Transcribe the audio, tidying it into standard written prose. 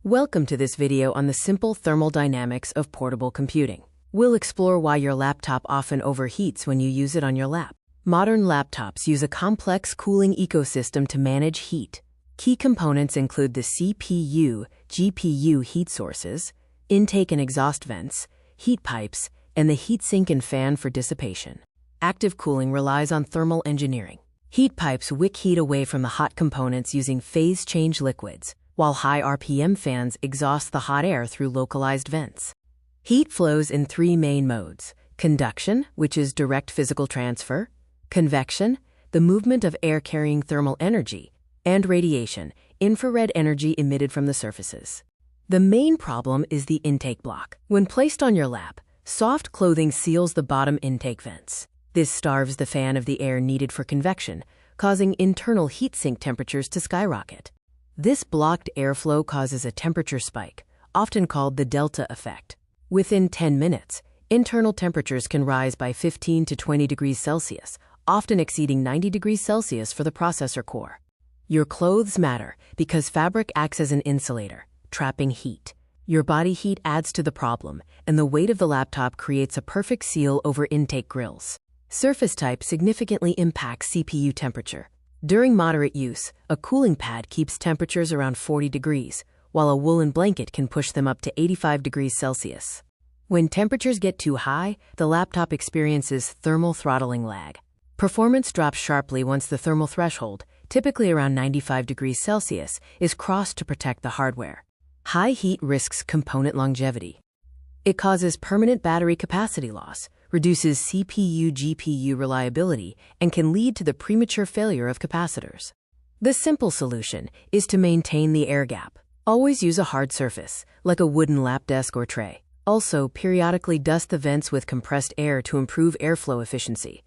Welcome to this video on the simple thermal dynamics of portable computing. We'll explore why your laptop often overheats when you use it on your lap. Modern laptops use a complex cooling ecosystem to manage heat. Key components include the CPU, GPU heat sources, intake and exhaust vents, heat pipes, and the heatsink and fan for dissipation. Active cooling relies on thermal engineering. Heat pipes wick heat away from the hot components using phase-change liquids, while high RPM fans exhaust the hot air through localized vents. Heat flows in three main modes: conduction, which is direct physical transfer; convection, the movement of air carrying thermal energy; and radiation, infrared energy emitted from the surfaces. The main problem is the intake block. When placed on your lap, soft clothing seals the bottom intake vents. This starves the fan of the air needed for convection, causing internal heatsink temperatures to skyrocket. This blocked airflow causes a temperature spike, often called the delta effect. Within 10 minutes, internal temperatures can rise by 15 to 20 degrees Celsius, often exceeding 90 degrees Celsius for the processor core. Your clothes matter because fabric acts as an insulator, trapping heat. Your body heat adds to the problem, and the weight of the laptop creates a perfect seal over intake grills. Surface type significantly impacts CPU temperature. During moderate use, a cooling pad keeps temperatures around 40 degrees, while a woolen blanket can push them up to 85 degrees Celsius. When temperatures get too high, the laptop experiences thermal throttling lag. Performance drops sharply once the thermal threshold, typically around 95 degrees Celsius, is crossed to protect the hardware. High heat risks component longevity. It causes permanent battery capacity loss, reduces CPU-GPU reliability, and can lead to the premature failure of capacitors. The simple solution is to maintain the air gap. Always use a hard surface, like a wooden lap desk or tray. Also, periodically dust the vents with compressed air to improve airflow efficiency.